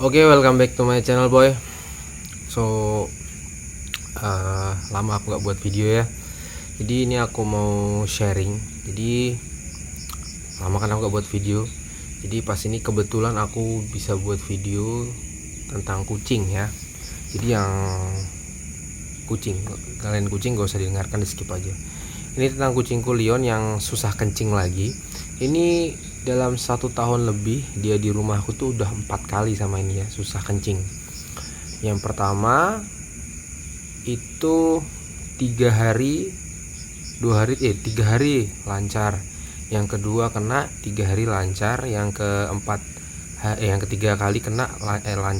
Oke, welcome back to my channel, boy. So, lama aku gak buat video ya. Jadi ini aku mau sharing. Jadi lama kan aku gak buat video. Jadi pas ini kebetulan aku bisa buat video tentang kucing ya. Jadi yang kucing, kalian kucing gak usah didengarkan, di skip aja. Ini tentang kucingku Leon yang susah kencing lagi. Ini dalam 1 tahun lebih dia di rumahku tuh udah 4 kali sama ini ya susah kencing. Yang pertama itu 3 hari 3 hari lancar. Yang kedua kena 3 hari lancar. Yang keempat yang ketiga kali kena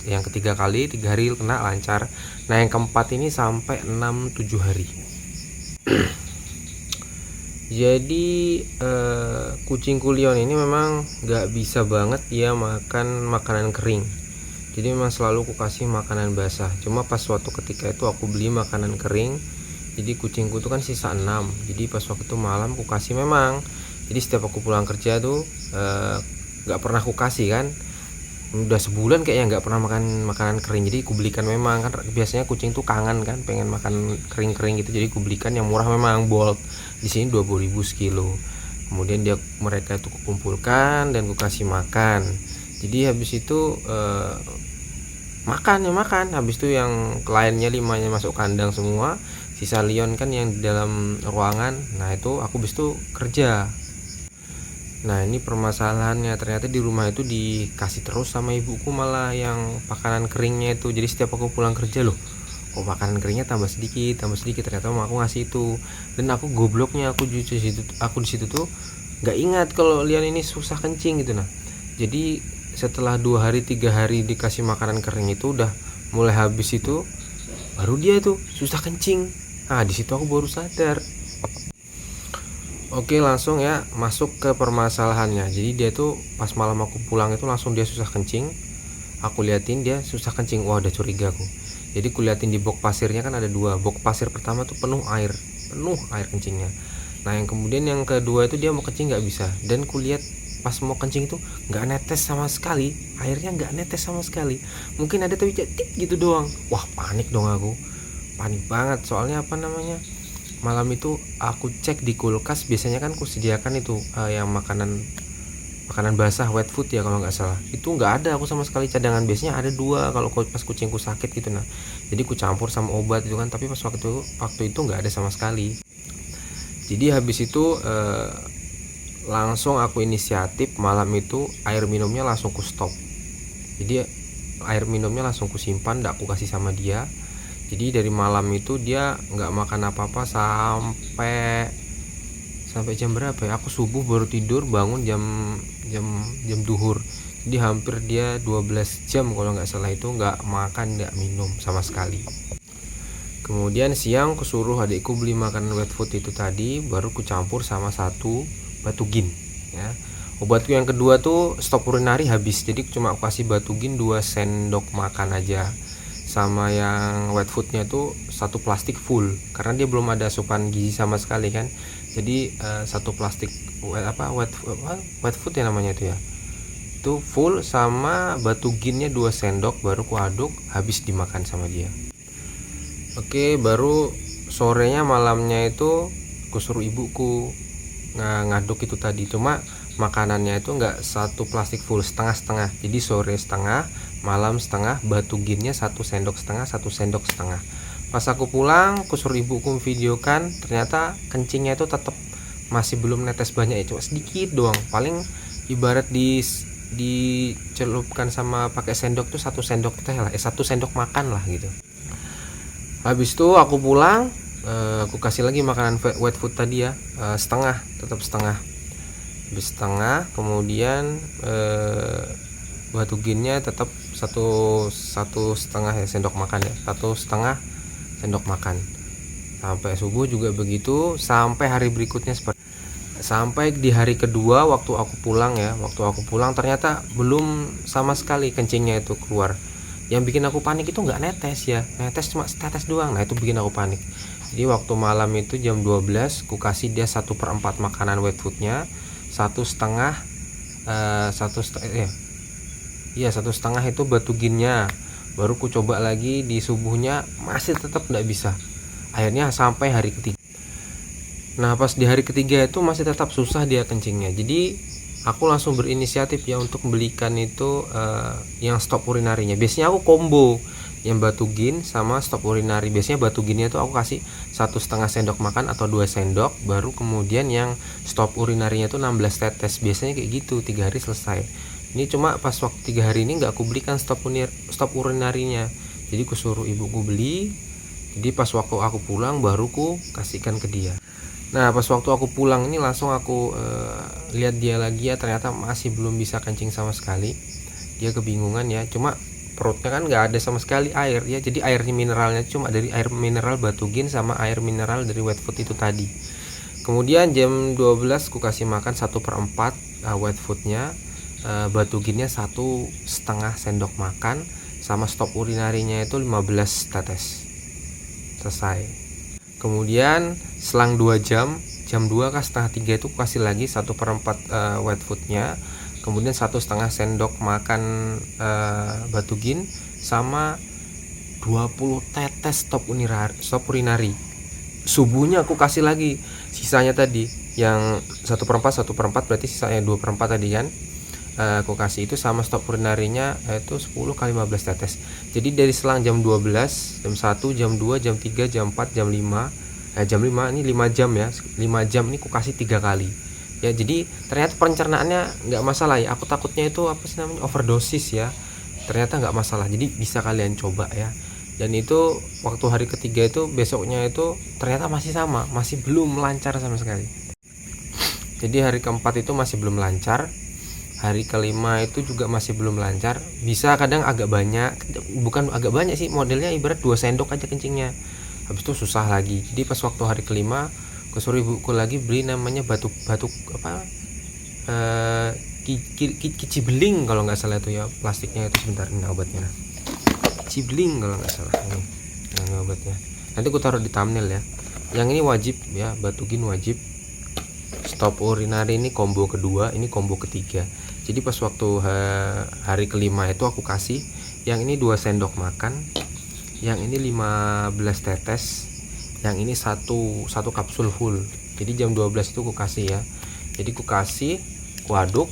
yang ketiga kali 3 hari kena lancar. Nah yang keempat ini sampai 6-7 hari. Jadi kucing Leon ini memang gak bisa banget dia makan makanan kering. Jadi memang selalu aku kasih makanan basah. Cuma pas suatu ketika itu aku beli makanan kering. Jadi kucingku tuh kan sisa 6. Jadi pas waktu itu malam aku kasih memang. Jadi setiap aku pulang kerja tuh gak pernah aku kasih kan. Udah sebulan kayaknya nggak pernah makan makanan kering. Jadi kubelikan memang kan biasanya kucing tuh kangen kan pengen makan kering-kering gitu. Jadi kubelikan yang murah memang Bolt. Di sini 20.000 sekilo. Kemudian mereka itu kukumpulkan dan kukasih makan. Jadi habis itu makan. Habis itu yang lainnya 5-nya masuk kandang semua. Sisa Leon kan yang di dalam ruangan. Nah itu aku habis itu kerja. Nah ini permasalahannya, ternyata di rumah itu dikasih terus sama ibuku malah yang makanan keringnya itu. Jadi setiap aku pulang kerja loh, kok makanan keringnya tambah sedikit. Ternyata mau aku ngasih itu. Dan aku gobloknya aku di situ tuh nggak ingat kalau Lian ini susah kencing gitu. Nah jadi setelah 2 hari 3 hari dikasih makanan kering itu udah mulai habis itu, baru dia tuh susah kencing. Nah di situ aku baru sadar. Oke, langsung ya masuk ke permasalahannya. Jadi dia tuh pas malam aku pulang itu langsung dia susah kencing. Aku liatin dia susah kencing. Wah, udah curiga aku. Jadi kuliatin di box pasirnya kan ada 2. Box pasir pertama tuh penuh air kencingnya. Nah yang kemudian yang kedua itu dia mau kencing nggak bisa. Dan kulihat pas mau kencing itu nggak netes sama sekali. Airnya nggak netes sama sekali. Mungkin ada tapi tik gitu doang. Wah, panik dong aku. Panik banget soalnya apa namanya? Malam itu aku cek di kulkas, biasanya kan aku sediakan itu yang makanan basah, wet food ya kalau nggak salah. Itu nggak ada aku sama sekali cadangan. Biasanya ada 2 kalau pas kucingku sakit gitu. Nah jadi aku campur sama obat itu kan, tapi pas waktu itu nggak ada sama sekali. Jadi habis itu langsung aku inisiatif malam itu air minumnya langsung ku stop. Jadi air minumnya langsung ku simpan, nggak aku kasih sama dia. Jadi dari malam itu dia nggak makan apa-apa sampai jam berapa ya? Aku subuh baru tidur, bangun jam duhur. Jadi hampir dia 12 jam kalau nggak salah itu nggak makan, nggak minum sama sekali. Kemudian siang kusuruh adikku beli makanan wet food itu tadi, baru kucampur sama 1 Batugin ya. Obatku yang kedua tuh stop urinari habis. Jadi cuma aku kasih Batugin 2 sendok makan aja. Sama yang wet foodnya tuh 1 plastik full, karena dia belum ada asupan gizi sama sekali kan. Jadi 1 plastik wet food ya namanya itu ya, itu full sama Batuginnya 2 sendok baru kuaduk, habis dimakan sama dia. Oke, baru sorenya malamnya itu kusuruh ibuku ngaduk itu tadi. Cuma makanannya itu nggak 1 plastik full, setengah-setengah. Jadi sore setengah, malam setengah, Batuginnya 1 sendok setengah, 1 sendok setengah. Pas aku pulang kusuruh ibuku videokan, ternyata kencingnya itu tetap masih belum netes banyak ya, cuma sedikit doang. Paling ibarat dicelupkan sama pakai sendok tuh 1 sendok teh lah, 1 sendok makan lah gitu. Habis itu aku pulang, aku kasih lagi makanan wet food tadi ya, setengah, tetap setengah. Habis setengah, kemudian Batuginnya tetap satu setengah ya, sendok makan ya, 1,5 sendok makan. Sampai subuh juga begitu, sampai hari berikutnya sampai di hari kedua waktu aku pulang ternyata belum sama sekali kencingnya itu keluar. Yang bikin aku panik itu nggak netes ya, netes cuma setetes doang. Nah itu bikin aku panik. Jadi waktu malam itu jam 12 ku kasih dia 1/4 makanan wet foodnya, 1,5 Iya, 1,5 itu batuginnya. Baru ku coba lagi di subuhnya, masih tetap nggak bisa. Akhirnya sampai hari ketiga. Nah, pas di hari ketiga itu masih tetap susah dia kencingnya. Jadi aku langsung berinisiatif ya untuk belikan itu yang stop urinarinya. Biasanya aku combo yang batugin sama stop urinari. Biasanya batuginnya itu aku kasih 1,5 sendok makan atau 2 sendok, baru kemudian yang stop urinarinya itu 16 tetes. Biasanya kayak gitu, 3 hari selesai. Ini cuma pas waktu 3 hari ini nggak aku belikan stop urinarinya. Jadi ku suruh ibuku beli. Jadi pas waktu aku pulang baru ku kasihkan ke dia. Nah, pas waktu aku pulang ini langsung aku lihat dia lagi ya, ternyata masih belum bisa kencing sama sekali. Dia kebingungan ya, cuma perutnya kan nggak ada sama sekali air ya, jadi airnya mineralnya cuma dari air mineral batugin sama air mineral dari wet food itu tadi. Kemudian jam 12 ku kasih makan 1/4 wet foodnya, batuginnya 1,5 sendok makan, sama stop urinarinya itu 15 tetes. Selesai. Kemudian selang 2 jam, jam 2 ke setengah 3 itu kasih lagi 1/4 wet foodnya, kemudian 1,5 sendok makan batugin sama 20 tetes stop urinari. Subuhnya aku kasih lagi sisanya tadi yang 1/4 berarti sisanya 2/4 tadi kan. Aku kasih itu sama stop urinarinya itu 10 kali 15 tetes. Jadi dari selang jam 12, jam 1, jam 2, jam 3, jam 4, jam 5, jam 5 ini 5 jam ya. 5 jam ini aku kasih 3 kali. Ya, jadi ternyata pencernaannya nggak masalah ya. Aku takutnya itu apa sih namanya, overdosis ya. Ternyata nggak masalah. Jadi bisa kalian coba ya. Dan itu waktu hari ketiga itu, besoknya itu ternyata masih sama, masih belum lancar sama sekali. Jadi hari keempat itu masih belum lancar. Hari kelima itu juga masih belum lancar. Bisa kadang agak banyak, bukan agak banyak sih, modelnya ibarat 2 sendok aja kencingnya. Habis itu susah lagi. Jadi pas waktu hari kelima, aku suruh ibuku lagi beli namanya batuk apa, kicibeling kalau nggak salah itu ya, plastiknya itu. Sebentar, ini obatnya. Kicibeling kalau nggak salah ini obatnya. Nanti aku taruh di thumbnail ya. Yang ini wajib ya, batugin wajib. Stop urinari ini combo kedua, ini combo ketiga. Jadi pas waktu hari kelima itu aku kasih yang ini 2 sendok makan, yang ini 15 tetes, yang ini satu kapsul full. Jadi jam 12 itu aku kasih ya. Jadi aku kasih, aku aduk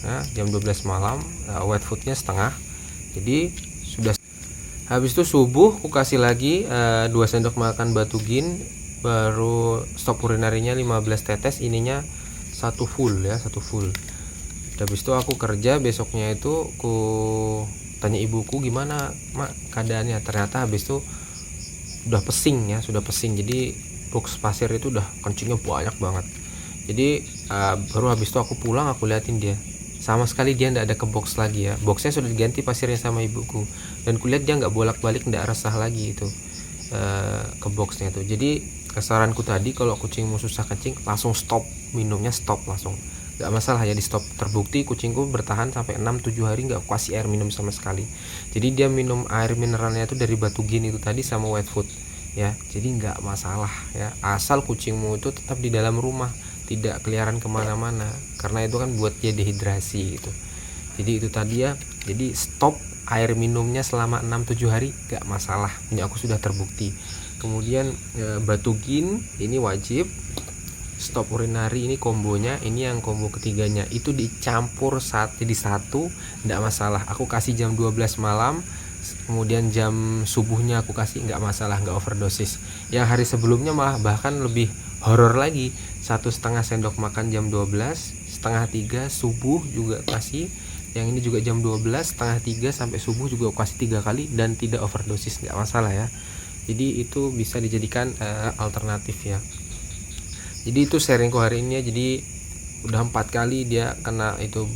ya, jam 12 malam, wet foodnya setengah. Jadi sudah. Habis itu subuh aku kasih lagi 2 sendok makan batugin, baru stop urinarinya 15 tetes, ininya 1 full ya, 1 full. Habis itu aku kerja, besoknya itu aku tanya ibuku gimana mak keadaannya. Ternyata habis itu udah pesing ya, sudah pesing. Jadi box pasir itu udah kencingnya banyak banget. Jadi baru habis itu aku pulang, aku liatin dia sama sekali dia nggak ada ke box lagi ya. Boxnya sudah diganti pasirnya sama ibuku, dan kulihat dia nggak bolak-balik, nggak resah lagi itu ke boxnya itu. Jadi saranku tadi, kalau kucingmu susah kencing langsung stop minumnya, stop langsung, nggak masalah ya, di stop. Terbukti kucingku bertahan sampai 6-7 hari nggak kasih air minum sama sekali. Jadi dia minum air mineralnya itu dari batugin itu tadi sama wet food ya. Jadi nggak masalah ya, asal kucingmu itu tetap di dalam rumah, tidak keliaran kemana-mana, karena itu kan buat dia dehidrasi gitu. Jadi itu tadi ya, jadi stop air minumnya selama 6-7 hari gak masalah, ini aku sudah terbukti. Kemudian batugin ini wajib, stop urinari ini kombonya, ini yang combo ketiganya itu dicampur jadi satu, gak masalah. Aku kasih jam 12 malam, kemudian jam subuhnya aku kasih, nggak masalah, nggak overdosis. Yang hari sebelumnya malah bahkan lebih horor lagi, 1,5 sendok makan jam 12, setengah 3 subuh juga kasih. Yang ini juga jam 12, setengah 3 sampai subuh juga kasih 3 kali, dan tidak overdosis, nggak masalah ya. Jadi itu bisa dijadikan alternatif ya. Jadi itu sharingku hari ini ya. Jadi udah 4 kali dia kena itu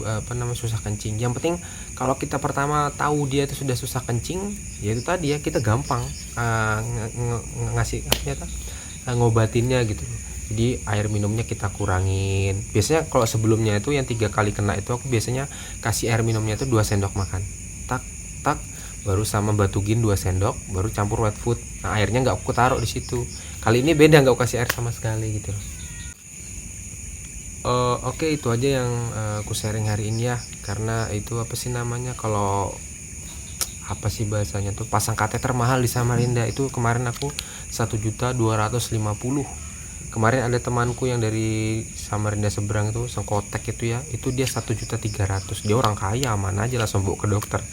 susah kencing. Yang penting kalau kita pertama tahu dia itu sudah susah kencing, ya itu tadi ya, kita gampang ngasih ngobatinnya gitu. Jadi air minumnya kita kurangin. Biasanya kalau sebelumnya itu yang 3 kali kena itu, aku biasanya kasih air minumnya itu 2 sendok makan, tak tak, baru sama batugin 2 sendok, baru campur wet food. Nah airnya nggak aku taruh di situ. Kali ini beda, nggak aku kasih air sama sekali gitu. Oke, itu aja yang aku sharing hari ini ya. Karena itu apa sih namanya, kalau apa sih bahasanya tuh, pasang kateter mahal di Samarinda itu. Kemarin aku 1.250.000. Kemarin ada temanku yang dari Samarinda seberang itu, Sengkotek itu ya, itu dia 1.300.000. Dia orang kaya, aman aja langsung bawa ke dokter.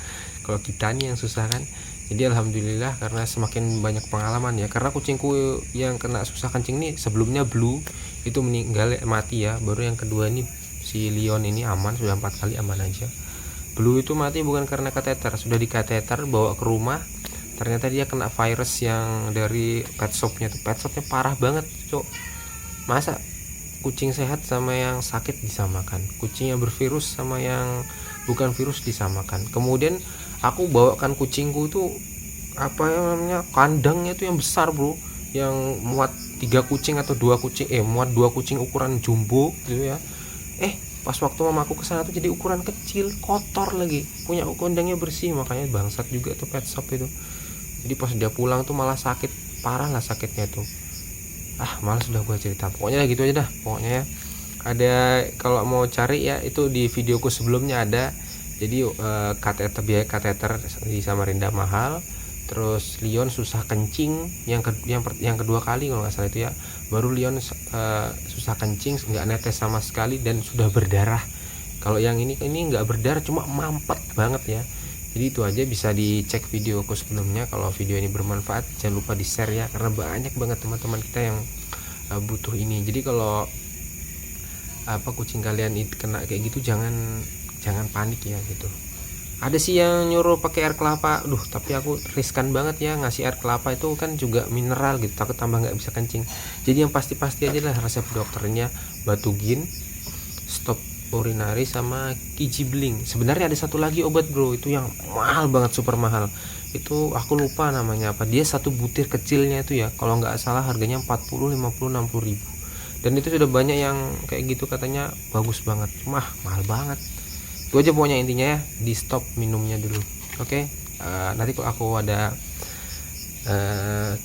Kalau kita nih yang susah kan. Jadi alhamdulillah, karena semakin banyak pengalaman ya. Karena kucingku yang kena susah kencing nih sebelumnya Blue itu meninggal, mati ya. Baru yang kedua ini si Leon ini aman, sudah 4 kali aman aja. Blue itu mati bukan karena kateter, sudah di kateter bawa ke rumah, ternyata dia kena virus yang dari pet shopnya tuh. Pet shopnya parah banget, cok. Masa kucing sehat sama yang sakit disamakan, kucing yang bervirus sama yang bukan virus disamakan. Kemudian aku bawakan kucingku tuh, apa yang namanya, kandangnya tuh yang besar bro, yang muat 3 kucing atau 2 kucing, muat 2 kucing ukuran jumbo gitu ya. Pas waktu mamaku kesana tuh jadi ukuran kecil, kotor lagi. Punya kandangnya bersih, makanya bangsat juga tuh pet shop itu. Jadi pas dia pulang tuh malah sakit, parah lah sakitnya tuh. Malas sudah gue cerita. Pokoknya gitu aja dah. Pokoknya ya, ada, kalau mau cari ya itu di videoku sebelumnya ada. Jadi kateter, biaya kateter di Samarinda mahal. Terus Leon susah kencing yang kedua kali kalau nggak salah itu ya. Baru Leon susah kencing, nggak netes sama sekali dan sudah berdarah. Kalau yang ini nggak berdarah, cuma mampet banget ya. Jadi itu aja, bisa dicek videoku sebelumnya. Kalau video ini bermanfaat jangan lupa di share ya, karena banyak banget teman-teman kita yang butuh ini. Jadi kalau kucing kalian kena kayak gitu, jangan jangan panik ya gitu. Ada sih yang nyuruh pakai air kelapa, tapi aku riskan banget ya ngasih air kelapa, itu kan juga mineral gitu, takut tambah nggak bisa kencing. Jadi yang pasti-pasti aja lah, resep dokternya Batugin, stop urinari, sama Kijibling. Sebenarnya ada satu lagi obat bro, itu yang mahal banget, super mahal. Itu aku lupa namanya apa, dia satu butir kecilnya itu ya, kalau nggak salah harganya 40, 50, 60 ribu. Dan itu sudah banyak yang kayak gitu katanya bagus banget, cuma mahal banget. Itu aja pokoknya intinya ya, di stop minumnya dulu. Oke. Nanti kalau aku ada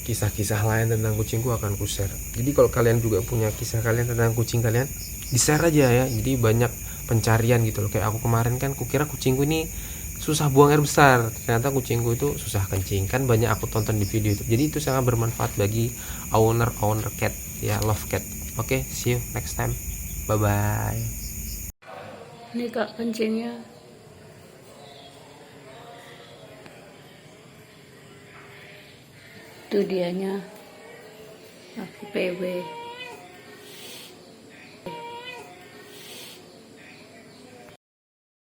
kisah-kisah lain tentang kucingku akan ku share. Jadi kalau kalian juga punya kisah kalian tentang kucing kalian, di share aja ya. Jadi banyak pencarian gitu loh. Kayak aku kemarin kan kukira kucingku ini susah buang air besar, ternyata kucingku itu susah kencing. Kan banyak aku tonton di video itu. Jadi itu sangat bermanfaat bagi owner cat ya, love cat. Oke, see you next time. Bye bye. Ini kak kencingnya. Itu dianya. Aku PW.